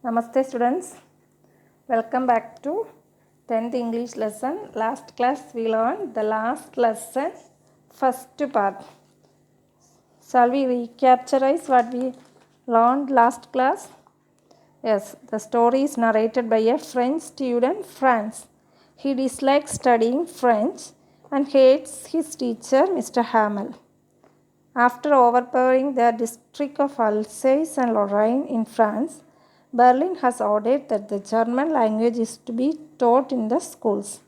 Namaste students, welcome back to 10th English lesson. Last class we learned the last lesson, first part. Shall we recapitalize what we learned last class? Yes, the story is narrated by a French student, France. He dislikes studying French and hates his teacher, Mr. Hamel. After overpowering the district of Alsace and Lorraine in France, Berlin has ordered that the German language is to be taught in the schools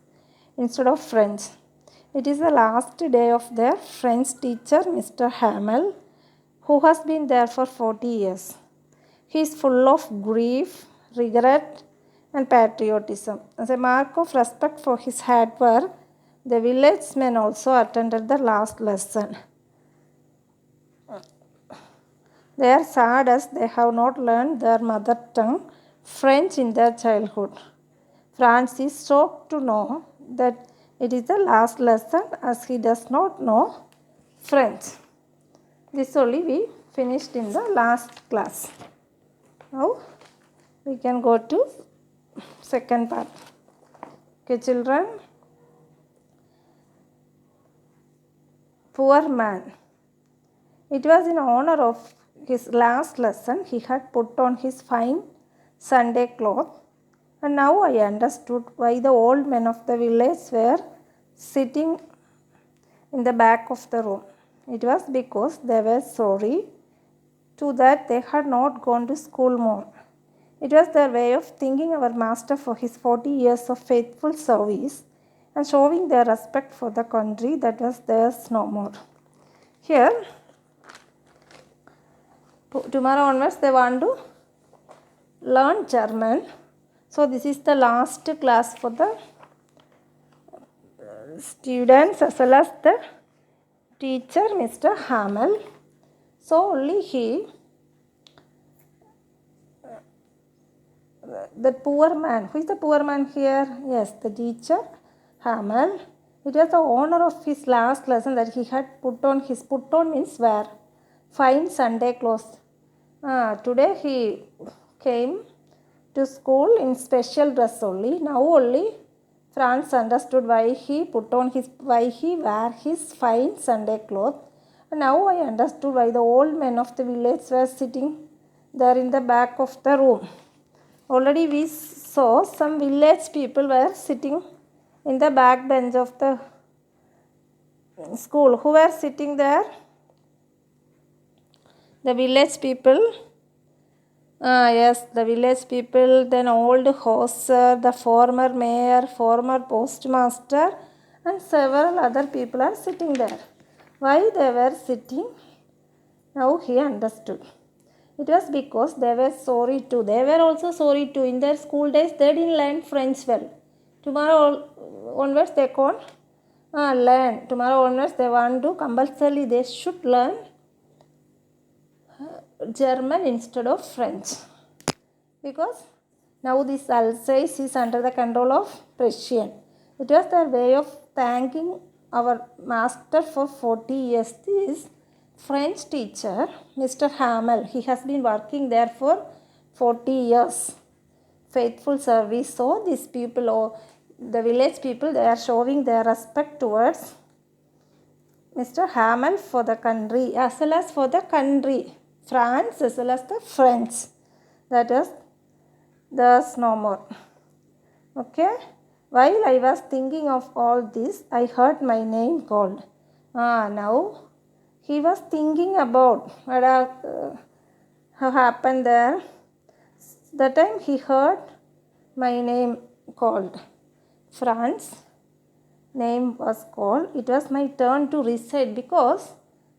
instead of French. It is the last day of their French teacher, Mr. Hamel, who has been there for 40 years. He is full of grief, regret, and patriotism. As a mark of respect for his hard work, the village men also attended the last lesson. They are sad as they have not learned their mother tongue, French, in their childhood. Franz is shocked to know that it is the last lesson as he does not know French. This only we finished in the last class. Now we can go to second part. Okay, children. Poor man. It was in honor of his last lesson he had put on his fine Sunday cloth, and now I understood why the old men of the village were sitting in the back of the room. It was because they were sorry to that they had not gone to school more. It was their way of thanking our master for his 40 years of faithful service and showing their respect for the country that was theirs no more. Here, tomorrow onwards they want to learn German. So this is the last class for the students as well as the teacher, Mr. Hamel. So only he, the poor man. Who is the poor man here? Yes, the teacher, Hamel. It was the honor of his last lesson that he had put on means wear fine Sunday clothes. Today he came to school in special dress only. Now only Franz understood why he wear his fine Sunday cloth. And now I understood why the old men of the village were sitting there in the back of the room. Already we saw some village people were sitting in the back bench of the school. Who were sitting there? The village people. Yes, the village people, then old Hauser, the former mayor, former postmaster, and several other people are sitting there. Why they were sitting? Now he understood. It was because they were sorry too. They were also sorry too. In their school days, they didn't learn French well. Tomorrow onwards, they can't learn. Tomorrow onwards, they want to compulsorily, they should learn German instead of French, because now this Alsace is under the control of Prussian. It was their way of thanking our master for 40 years. This French teacher, Mr. Hamel, he has been working there for 40 years. Faithful service. So these people, the village people, they are showing their respect towards Mr. Hamel for the country as well as for the country. France as well as the French. That is, there's no more. Okay. While I was thinking of all this, I heard my name called. Now he was thinking about what happened there. That time he heard my name called. Franz name was called. It was my turn to recite because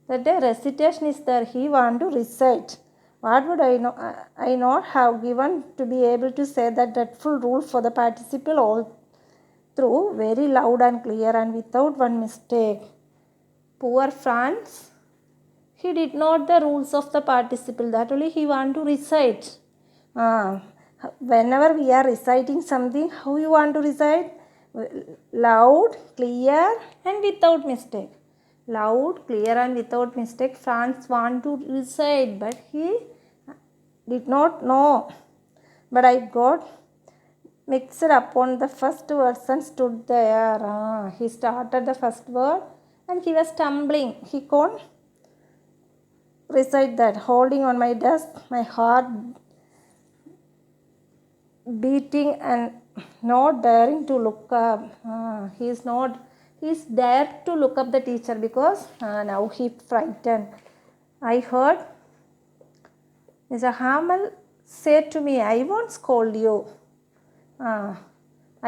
that day recitation is there. He want to recite. What would I know? I not have given to be able to say that dreadful rule for the participle all through very loud and clear and without one mistake. Poor Franz, he did not the rules of the participle. That only he want to recite. Whenever we are reciting something, how you want to recite? Loud, clear, and without mistake. Loud, clear, and without mistake. Franz want to recite, but he did not know but I got mixed upon the first words and stood there. He started the first word and he was stumbling. He couldn't recite that. Holding on my desk, my heart beating and not daring to look up. He's dared to look up the teacher because now he frightened. I heard Mr. Hamel say to me, I won't scold you.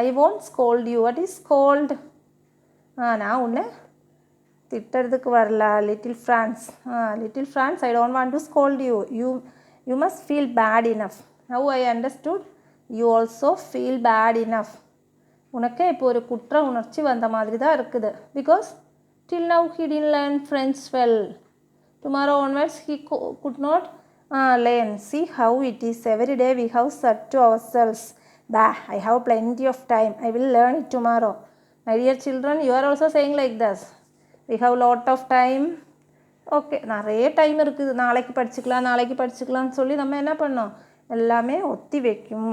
I won't scold you. What is scold? நான் உன்னை திட்டுறதுக்கு வரல. Little France, little France, I don't want to scold you. You must feel bad enough. Now I understood you also feel bad enough. உனக்கே இப்போ ஒரு குற்ற உணர்ச்சி வந்த மாதிரி தான் இருக்குது. Because till now he didn't learn French well. Tomorrow onwards he could not learn. See how it is. Every day we have said to ourselves, bah, I have plenty of time. I will learn it tomorrow. My dear children, you are also saying like this. We have lot of time. Okay, நிறைய time இருக்குது, நாளைக்கு படிச்சுக்கலாம்னு சொல்லி நம்ம என்ன பண்ணோம், எல்லாமே ஒத்தி வைக்கும்.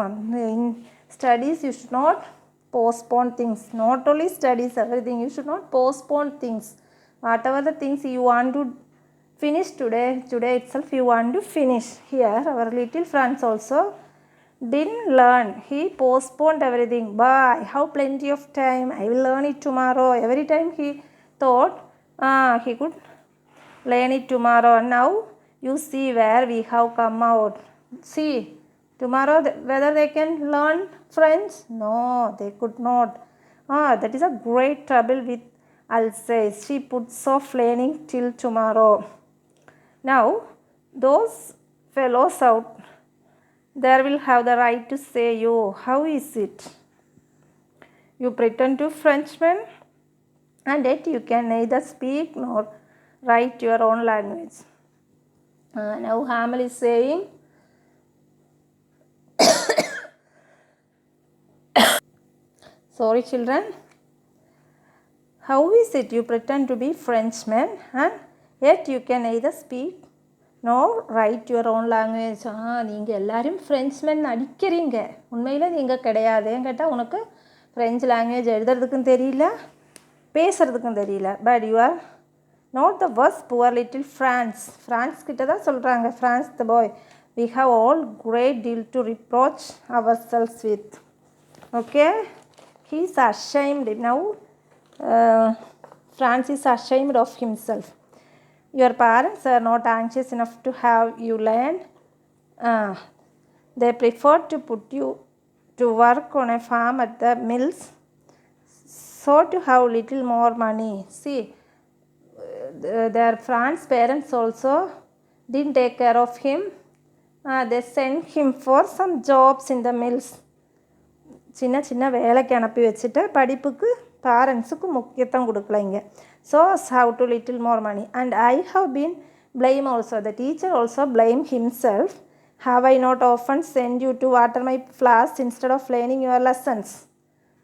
Studies you should not postpone things. Not only studies, everything. You should not postpone things. Whatever the things you want to finish today itself you want to finish. Here our little Franz also didn't learn. He postponed everything. But I have plenty of time. I will learn it tomorrow. Every time he thought he could learn it tomorrow. Now you see where we have come out. See, tomorrow whether they can learn French? No, they could not. That is a great trouble with Alsace. She puts off learning till tomorrow. Now those fellows out there will have the right to say you, how is it? You pretend to Frenchmen and yet you can neither speak nor write your own language. Now Hamel is saying, sorry children, how is it you pretend to be Frenchmen and yet you can neither speak nor write your own language? நீங்கள் எல்லாரும் ஃப்ரெஞ்ச்மென் அடிக்கிறீங்க, உண்மையில் நீங்கள் கிடையாது. ஏன் கேட்டால் உனக்கு French language எழுதுறதுக்கும் தெரியல, பேசுகிறதுக்கும் தெரியல. But you are not the worst poor little France கிட்ட தான் சொல்கிறாங்க. France the bye, we have all great deal to reproach ourselves with. Okay, he is ashamed now. Franz is ashamed of himself. Your parents are not anxious enough to have you learn. They prefer to put you to work on a farm at the mills, so to have little more money. See, their Franz parents also didn't take care of him. They sent him for some jobs in the mills. சின்ன சின்ன வேலைக்கு அனுப்பி வச்சுட்டு படிப்புக்கு பேரண்ட்ஸுக்கு முக்கியத்துவம் கொடுக்கலைங்க. So have to little more money. And I have been blame also. The teacher also blame himself. Have I not often sent you to water my flowers instead of learning your lessons?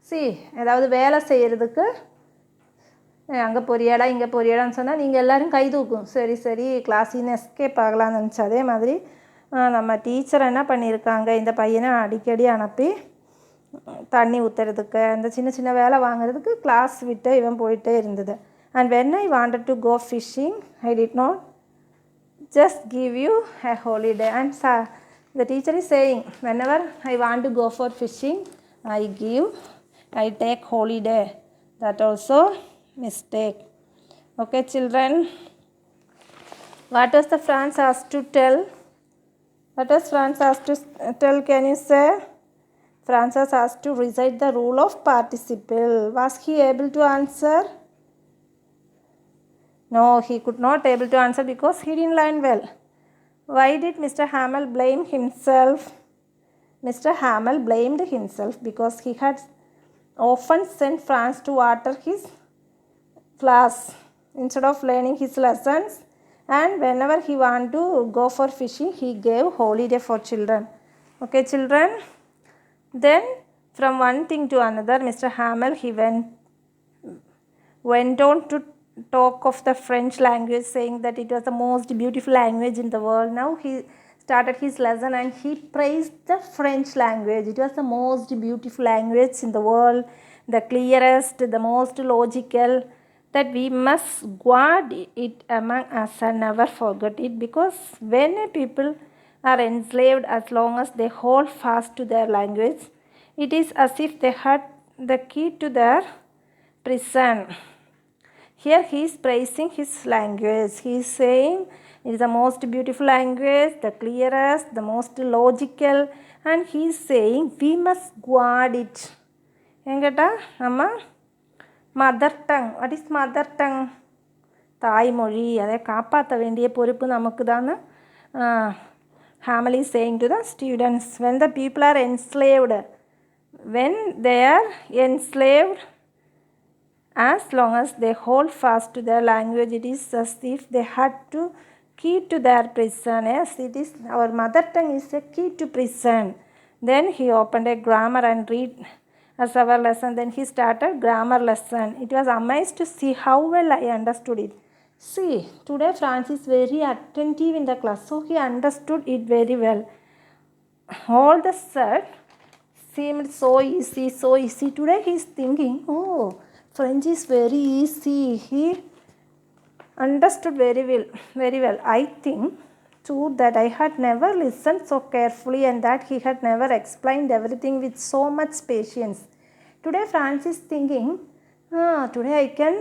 See, ஏதாவது வேலை செய்கிறதுக்கு அங்கே பொரியடா இங்கே பொரியடான்னு சொன்னால் நீங்கள் எல்லோரும் கை தூக்கும். சரி கிளாஸின்னு எஸ்கேப் ஆகலான்னு நினச்சி, அதே மாதிரி நம்ம டீச்சர் என்ன பண்ணியிருக்காங்க, இந்த பையனை அடிக்கடி அனுப்பி தண்ணி ஊற்றுறதுக்கு, அந்த சின்ன சின்ன வேலை வாங்குறதுக்கு கிளாஸ் விட்டு இவன் போயிட்டே இருந்தது. And when I wanted to go fishing I did not just give you a holiday. And the teacher is saying, whenever I want to go for fishing, I take holiday. That also mistake. Okay children, what was the Franz asked to tell? What was Franz asked to tell? Can you say? Franz was asked to recite the rule of participle. Was he able to answer? No, he could not able to answer because he didn't learn well. Why did Mr. Hamel blame himself? Mr. Hamel blamed himself because he had often sent Franz to water his class instead of learning his lessons, and whenever he wanted to go for fishing he gave holiday for children. Okay children, then from one thing to another Mr. Hamel he went on to talk of the French language, saying that it was the most beautiful language in the world. Now he started his lesson and he praised the French language. It was the most beautiful language in the world, the clearest, the most logical, that we must guard it among us and never forget it, because when people are enslaved, as long as they hold fast to their language, it is as if they had the key to their prison. Here he is praising his language. He is saying it is the most beautiful language, the clearest, the most logical, and he is saying we must guard it. എങ്കേട്ടാ നമ്മ mother tongue, what is mother tongue? തായ്മൊഴി, അതെ കാപ്പാற்ற വേണ്ടിയ പൊறுப்பு നമുക്കിതാണ്. Hamel is saying to the students, when the people are enslaved, as long as they hold fast to their language, it is as if they had to key to their prison. Yes, it is, our mother tongue is a key to prison. Then he opened a grammar and read as our lesson. Then he started grammar lesson. It was amazed to see how well I understood it. See, today Francis is very attentive in the class, so he understood it very well. All the set seemed so easy, so easy. Today he is thinking, oh, French is very easy. He understood very well. I think too that I had never listened so carefully and that he had never explained everything with so much patience. Today Francis is thinking, today I can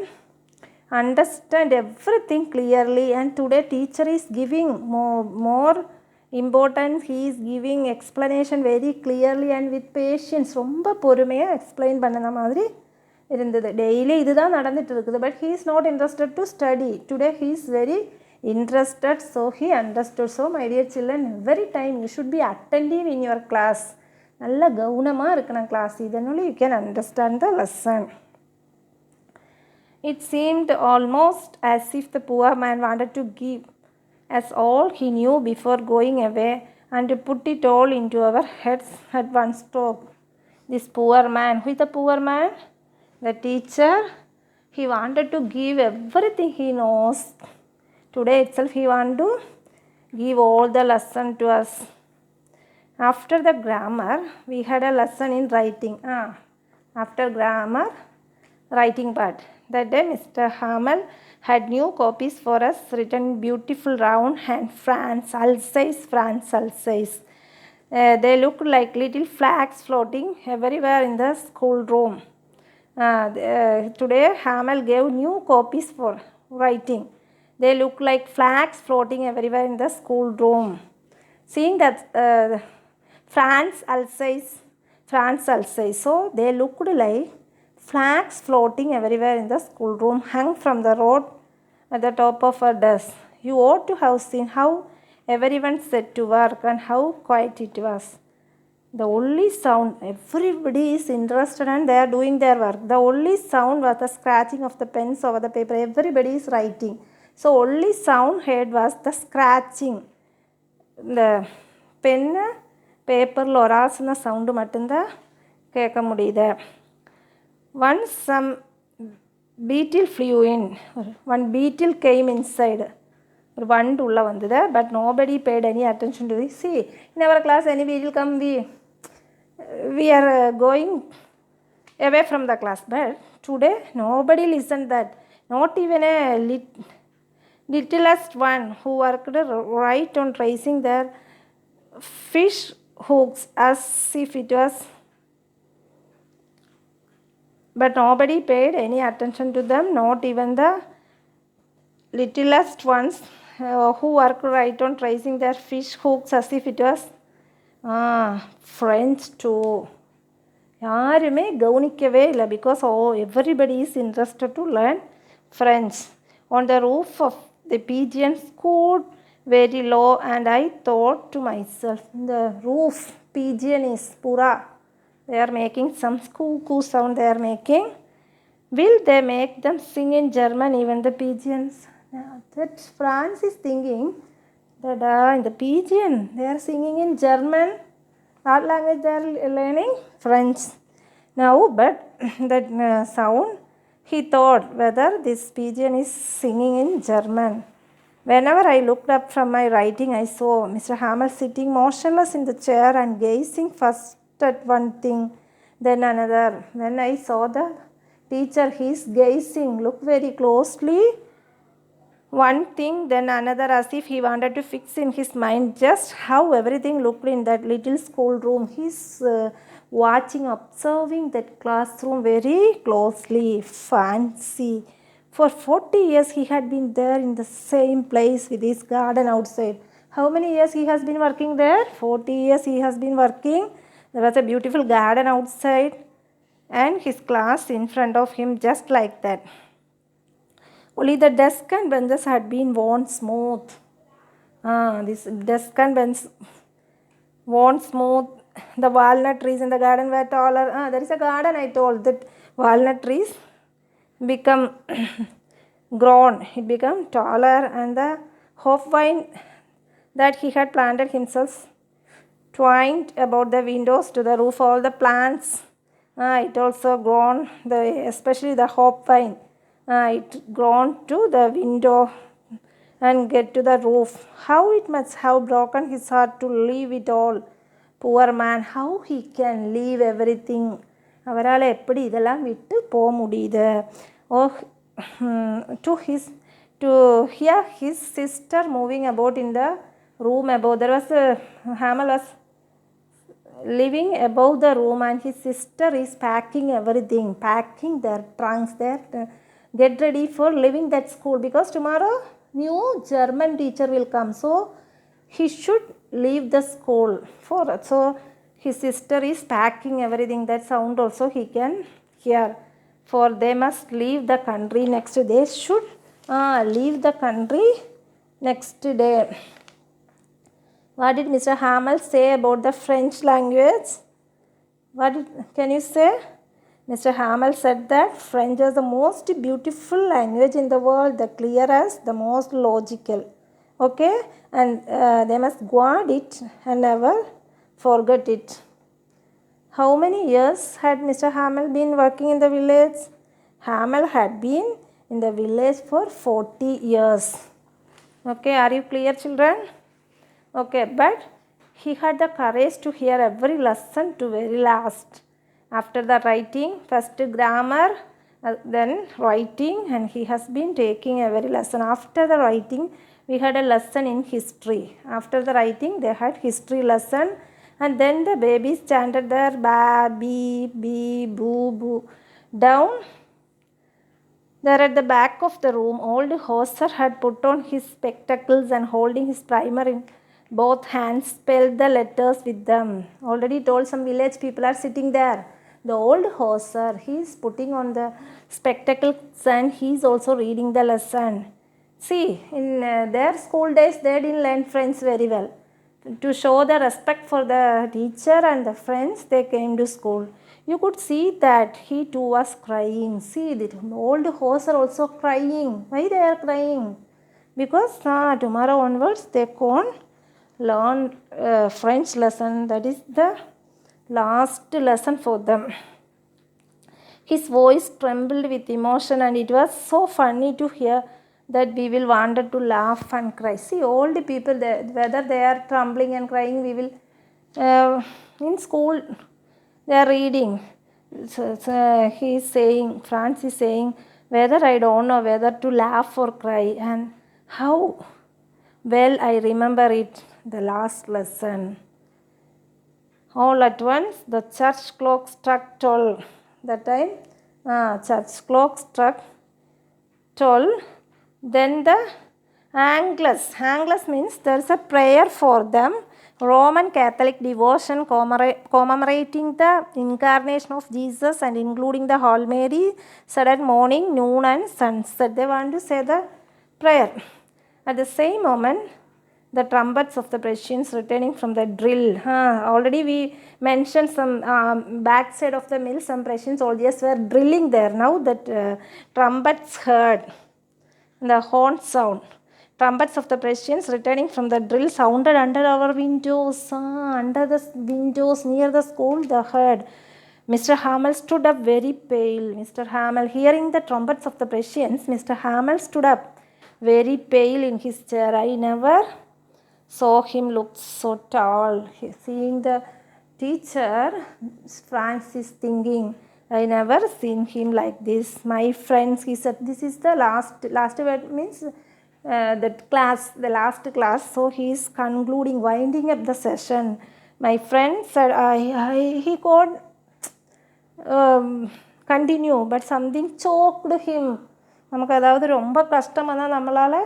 understand everything clearly, and today teacher is giving more importance. He is giving explanation very clearly and with patience. ரொம்ப பொறுமையாக explain பண்ண மாதிரி இருந்தது. Daily இதுதான் நடந்துட்டு இருக்குது. But he is not interested to study. Today he is very interested, so he understood. So my dear children, every time you should be attentive in your class. நல்ல கவனமாக இருக்கணும் கிளாஸ். இதனால you can understand the lesson. It seemed almost as if the poor man wanted to give us all he knew before going away and to put it all into our heads at one stroke. This poor man, who is the poor man? The teacher. He wanted to give everything he knows. Today itself he wanted to give all the lesson to us. After the grammar, we had a lesson in writing. After grammar, writing part. That day Mr. Hamel had new copies for us, written beautiful round hand, France Alsace. They looked like little flags floating everywhere in the schoolroom. Today Hamel gave new copies for writing. They looked like flags floating everywhere in the schoolroom. Seeing that France Alsace, so they looked like flags floating everywhere in the schoolroom, hung from the road at the top of a desk. You ought to have seen how everyone set to work and how quiet it was. The only sound, everybody is interested and they are doing their work. The only sound was the scratching of the pens over the paper. Everybody is writing. So only sound heard was the scratching. The pen paperல ஒராசுன sound மட்டும்தான் கேட்க முடியுது. Once some beetle flew in. One beetle came inside. ஒரு வண்டு உள்ளே வந்தது. But nobody paid any attention to this. See, in our class any beetle come, we are going away from the class. But today nobody listened that. Not even a littlest one who worked right on tracing their fish hooks as if it was. But nobody paid any attention to them, not even the littlest ones who worked right on tracing their fish hooks as if it was French too. யாருமே கவனிக்கவே இல்லை, because everybody is interested to learn French. On the roof of the pigeons cooed very low, and I thought to myself, the roof, pigeon is pura. They are making some cuckoo sound they are making. Will they make them sing in German, even the pigeons? That Franz is thinking that in the pigeon they are singing in German. What language they are learning? French. Now, but that sound, he thought whether this pigeon is singing in German. Whenever I looked up from my writing, I saw Mr. Hamel sitting motionless in the chair and gazing first at one thing, then another. When I saw the teacher, he is gazing, look very closely, one thing, then another, as if he wanted to fix in his mind just how everything looked in that little schoolroom. He's watching, observing that classroom very closely. Fancy. For 40 years he had been there in the same place with his garden outside. How many years he has been working there? 40 years he has been working. There was a beautiful garden outside and his class in front of him, just like that. Only the desk and benches had been worn smooth. This desk and bench worn smooth. The walnut trees in the garden were taller. There is a garden, I told, that walnut trees become grown. It became taller, and the hopvine that he had planted himself twined about the windows to the roof. All the plants, it also grown, especially the hopvine. It grown to the window and get to the roof. How it must have broken his heart to leave it all. Poor man, how he can leave everything. அவரால் எப்படி இதெல்லாம் விட்டு போக முடியுது. To hear his sister moving about in the room above. There was Hamel was living above the room, and his sister is packing everything, packing their trunks, get ready for leaving that school, because tomorrow new German teacher will come, so he should leave the school. So his sister is packing everything. That sound also he can hear, for they must leave the country next day. They should leave the country next day. What did Mr. Hamel say about the French language? Can you say? Mr. Hamel said that French is the most beautiful language in the world, the clearest, the most logical. Okay, and they must guard it and never forget it. How many years had Mr. Hamel been working in the village? Hamel had been in the village for 40 years. Okay, are you clear, children? Okay, but he had the courage to hear every lesson to very last. After the writing, first grammar, then writing, and he has been taking every lesson. After the writing, we had a lesson in history. After the writing, they had history lesson, and then the babies chanted their ba, bee, bee, boo, boo. Down there at the back of the room, old Hauser had put on his spectacles and holding his primer in both hands spelled the letters with them. Already told, some village people are sitting there. The old Hauser, he is putting on the spectacles and he is also reading the lesson. See, in their school days, they didn't learn French very well. To show the respect for the teacher and the friends, they came to school. You could see that he too was crying. See, the old Hauser also crying. Why they are crying? Because tomorrow onwards they can't learn French lesson. That is the last lesson for them. His voice trembled with emotion, and it was so funny to hear that we will wanted to laugh and cry. See, old people, whether they are trembling and crying, we will in school they are reading. So he is saying, Franz is saying, whether I don't know whether to laugh or cry, and how well I remember it, the last lesson. All at once, the church clock struck 12. That time, church clock struck 12. Then the Angelus. Angelus means there is a prayer for them. Roman Catholic devotion commemorating the incarnation of Jesus and including the Hail Mary said at morning, noon and sunset. They want to say the prayer. At the same moment, the trumpets of the Prussians returning from the drill. Already we mentioned some backside of the mill, some Prussian soldiers were drilling there. Now that trumpets heard, the horn sound. Trumpets of the Prussians returning from the drill sounded under our windows. Under the windows near the school, they heard. Mr. Hamel stood up very pale. Mr. Hamel, hearing the trumpets of the Prussians, Mr. Hamel stood up very pale in his chair. I never saw him look so tall. Seeing the teacher, Franz is thinking, I never seen him like this. My friends, he said, this is the last word means the last class. So he is concluding, winding up the session. My friend said, he could continue, but something choked him. நமக்கு அதாவது ரொம்ப கஷ்டம் வந்தால் நம்மளால்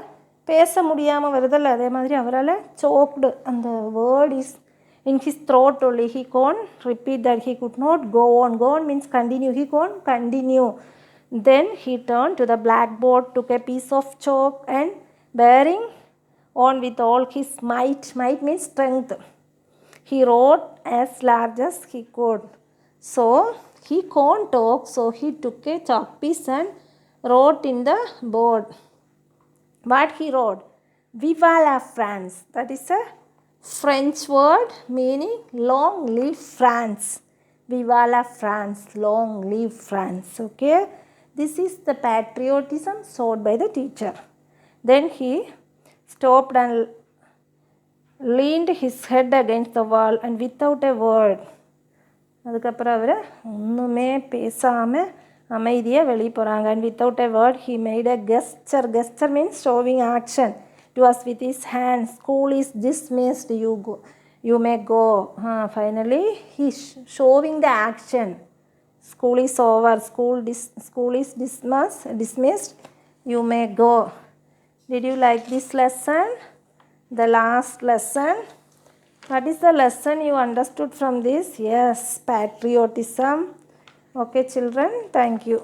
பேச முடியாமல் வருதில்ல, அதே மாதிரி அவரால் choked, அந்த word is in his throat only. He can't repeat that. He could not go on. Go on means continue. He can't continue. Then he turned to the blackboard, took a piece of chalk and bearing on with all his might. Might means strength. He wrote as large as he could. So he can't talk, so he took a chalk piece and wrote in the board. What he wrote? Viva la France. That is a French word meaning long live France. Viva la France, long live France. Okay, this is the patriotism showed by the teacher. Then he stopped and leaned his head against the wall and without a word, அதுக்கப்புறம் அவர் ஒன்றுமே பேசாமல் அமைதியாக வெளியே போகிறாங்க. And without a word he made a gesture. Gesture means showing action to us with his hands. School is dismissed, you may go. Finally he showing the action. School is over, school is dismissed, you may go. Did you like this lesson? The last lesson. What is the lesson you understood from this? Yes, patriotism. Okay children, thank you.